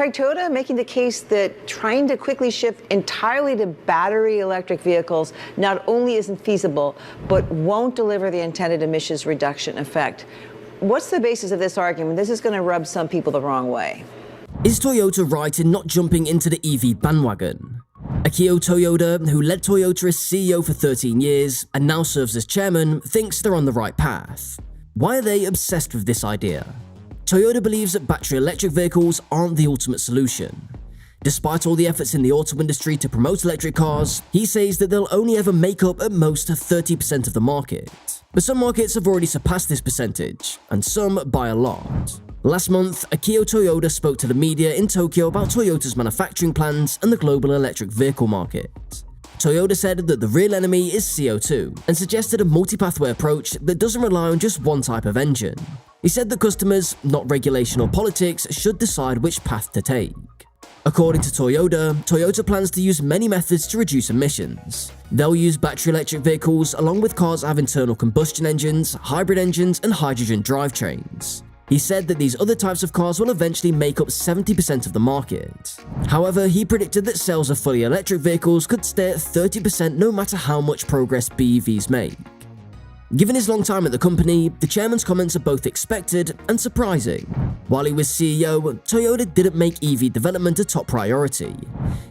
Toyota making the case that trying to quickly shift entirely to battery electric vehicles not only isn't feasible, but won't deliver the intended emissions reduction effect. What's the basis of this argument? This is going to rub some people the wrong way. Is Toyota right in not jumping into the EV bandwagon? Akio Toyoda, who led Toyota as CEO for 13 years and now serves as chairman, thinks they're on the right path. Why are they obsessed with this idea? Toyota believes that battery electric vehicles aren't the ultimate solution. Despite all the efforts in the auto industry to promote electric cars, he says that they'll only ever make up at most 30% of the market. But some markets have already surpassed this percentage, and some by a lot. Last month, Akio Toyoda spoke to the media in Tokyo about Toyota's manufacturing plans and the global electric vehicle market. Toyota said that the real enemy is CO2 and suggested a multipathway approach that doesn't rely on just one type of engine. He said that customers, not regulation or politics, should decide which path to take. According to Toyota, Toyota plans to use many methods to reduce emissions. They'll use battery electric vehicles along with cars that have internal combustion engines, hybrid engines, and hydrogen drivetrains. He said that these other types of cars will eventually make up 70% of the market. However, he predicted that sales of fully electric vehicles could stay at 30% no matter how much progress BEVs make. Given his long time at the company, the chairman's comments are both expected and surprising. While he was CEO, Toyota didn't make EV development a top priority.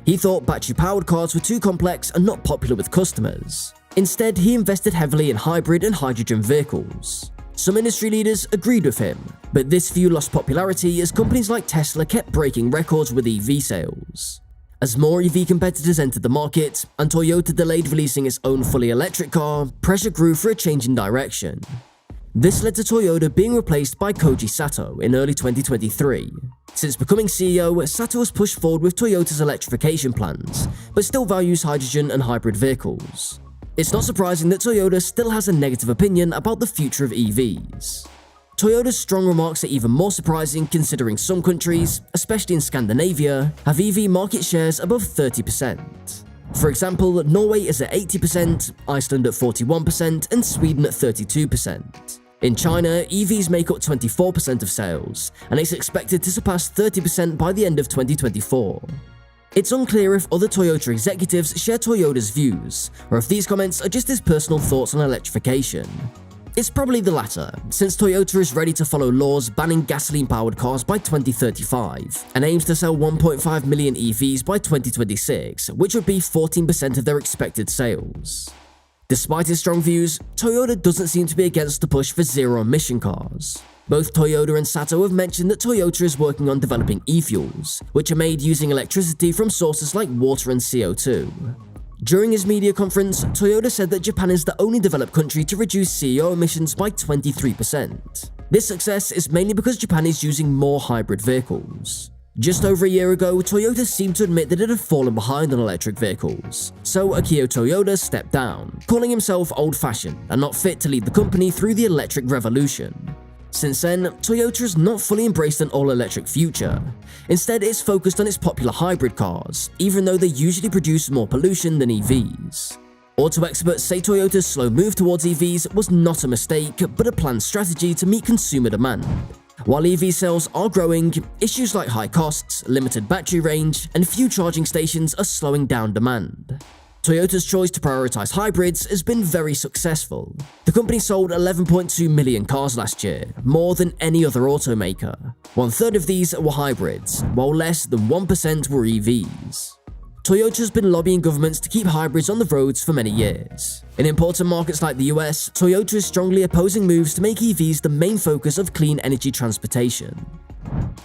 He thought battery-powered cars were too complex and not popular with customers. Instead, he invested heavily in hybrid and hydrogen vehicles. Some industry leaders agreed with him, but this view lost popularity as companies like Tesla kept breaking records with EV sales. As more EV competitors entered the market, and Toyota delayed releasing its own fully electric car, pressure grew for a change in direction. This led to Toyota being replaced by Koji Sato in early 2023. Since becoming CEO, Sato has pushed forward with Toyota's electrification plans, but still values hydrogen and hybrid vehicles. It's not surprising that Toyota still has a negative opinion about the future of EVs. Toyota's strong remarks are even more surprising considering some countries, especially in Scandinavia, have EV market shares above 30%. For example, Norway is at 80%, Iceland at 41%, and Sweden at 32%. In China, EVs make up 24% of sales, and it's expected to surpass 30% by the end of 2024. It's unclear if other Toyota executives share Toyota's views, or if these comments are just his personal thoughts on electrification. It's probably the latter, since Toyota is ready to follow laws banning gasoline-powered cars by 2035 and aims to sell 1.5 million EVs by 2026, which would be 14% of their expected sales. Despite his strong views, Toyota doesn't seem to be against the push for zero-emission cars. Both Toyota and Sato have mentioned that Toyota is working on developing e-fuels, which are made using electricity from sources like water and CO2. During his media conference, Toyota said that Japan is the only developed country to reduce CO emissions by 23%. This success is mainly because Japan is using more hybrid vehicles. Just over a year ago, Toyota seemed to admit that it had fallen behind on electric vehicles, so Akio Toyoda stepped down, calling himself old-fashioned and not fit to lead the company through the electric revolution. Since then, Toyota has not fully embraced an all-electric future. Instead, it's focused on its popular hybrid cars, even though they usually produce more pollution than EVs. Auto experts say Toyota's slow move towards EVs was not a mistake, but a planned strategy to meet consumer demand. While EV sales are growing, issues like high costs, limited battery range, and few charging stations are slowing down demand. Toyota's choice to prioritize hybrids has been very successful. The company sold 11.2 million cars last year, more than any other automaker. 1/3 of these were hybrids, while less than 1% were EVs. Toyota has been lobbying governments to keep hybrids on the roads for many years. In important markets like the US, Toyota is strongly opposing moves to make EVs the main focus of clean energy transportation.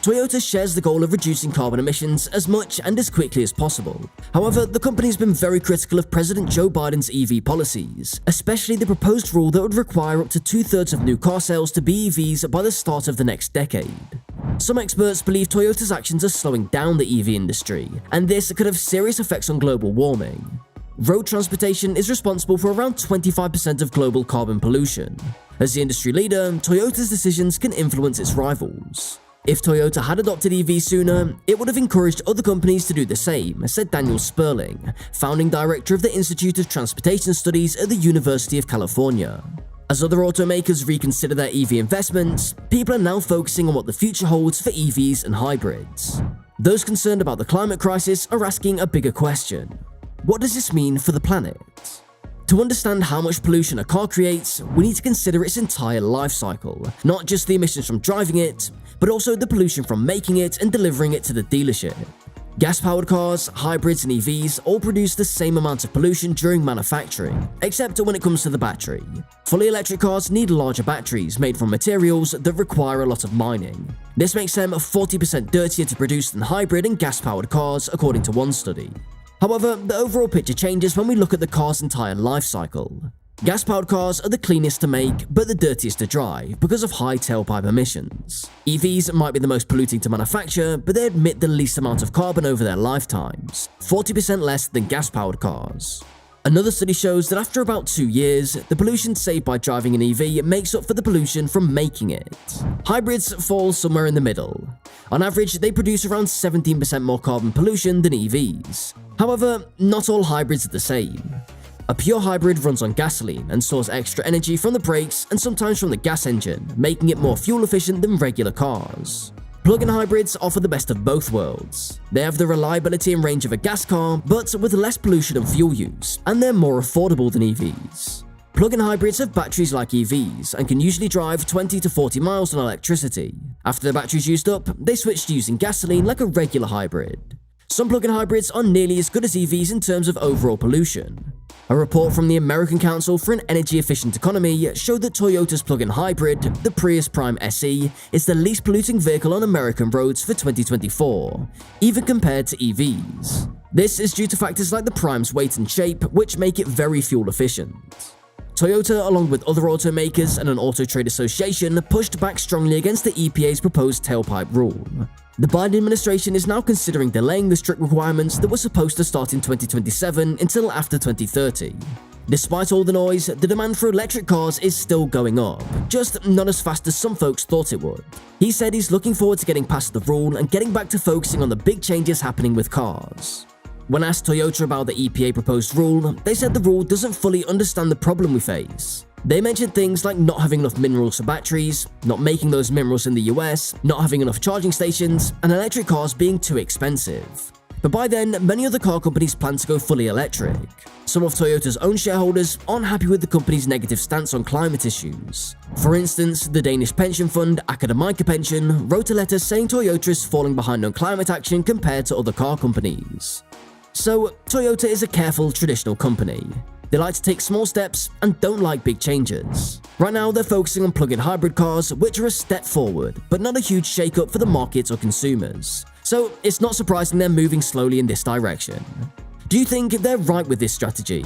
Toyota shares the goal of reducing carbon emissions as much and as quickly as possible. However, the company has been very critical of President Joe Biden's EV policies, especially the proposed rule that would require up to 2/3 of new car sales to be EVs by the start of the next decade. Some experts believe Toyota's actions are slowing down the EV industry, and this could have serious effects on global warming. Road transportation is responsible for around 25% of global carbon pollution. As the industry leader, Toyota's decisions can influence its rivals. If Toyota had adopted EVs sooner, it would have encouraged other companies to do the same, said Daniel Sperling, founding director of the Institute of Transportation Studies at the University of California. As other automakers reconsider their EV investments, people are now focusing on what the future holds for EVs and hybrids. Those concerned about the climate crisis are asking a bigger question. What does this mean for the planet? To understand how much pollution a car creates, we need to consider its entire life cycle, not just the emissions from driving it, but also the pollution from making it and delivering it to the dealership. Gas-powered cars, hybrids and EVs all produce the same amount of pollution during manufacturing, except when it comes to the battery. Fully electric cars need larger batteries made from materials that require a lot of mining. This makes them 40% dirtier to produce than hybrid and gas-powered cars, according to one study. However, the overall picture changes when we look at the car's entire life cycle. Gas-powered cars are the cleanest to make, but the dirtiest to drive because of high tailpipe emissions. EVs might be the most polluting to manufacture, but they emit the least amount of carbon over their lifetimes, 40% less than gas-powered cars. Another study shows that after about 2 years, the pollution saved by driving an EV makes up for the pollution from making it. Hybrids fall somewhere in the middle. On average, they produce around 17% more carbon pollution than EVs. However, not all hybrids are the same. A pure hybrid runs on gasoline and stores extra energy from the brakes and sometimes from the gas engine, making it more fuel efficient than regular cars. Plug-in hybrids offer the best of both worlds. They have the reliability and range of a gas car, but with less pollution and fuel use, and they're more affordable than EVs. Plug-in hybrids have batteries like EVs and can usually drive 20 to 40 miles on electricity. After the battery's used up, they switch to using gasoline like a regular hybrid. Some plug-in hybrids are nearly as good as EVs in terms of overall pollution. A report from the American Council for an Energy-Efficient Economy showed that Toyota's plug-in hybrid, the Prius Prime SE, is the least polluting vehicle on American roads for 2024, even compared to EVs. This is due to factors like the Prime's weight and shape, which make it very fuel efficient. Toyota, along with other automakers and an auto trade association, pushed back strongly against the EPA's proposed tailpipe rule. The Biden administration is now considering delaying the strict requirements that were supposed to start in 2027 until after 2030. Despite all the noise, the demand for electric cars is still going up, just not as fast as some folks thought it would. He said he's looking forward to getting past the rule and getting back to focusing on the big changes happening with cars. When asked Toyota about the EPA proposed rule, they said the rule doesn't fully understand the problem we face. They mentioned things like not having enough minerals for batteries, not making those minerals in the US, not having enough charging stations, and electric cars being too expensive. But by then, many other car companies plan to go fully electric. Some of Toyota's own shareholders aren't happy with the company's negative stance on climate issues. For instance, the Danish pension fund Akademika Pension wrote a letter saying Toyota is falling behind on climate action compared to other car companies. So, Toyota is a careful, traditional company. They like to take small steps and don't like big changes. Right now, they're focusing on plug-in hybrid cars, which are a step forward, but not a huge shake-up for the market or consumers. So, it's not surprising they're moving slowly in this direction. Do you think they're right with this strategy?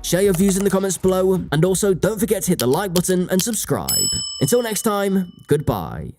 Share your views in the comments below, and also don't forget to hit the like button and subscribe. Until next time, goodbye.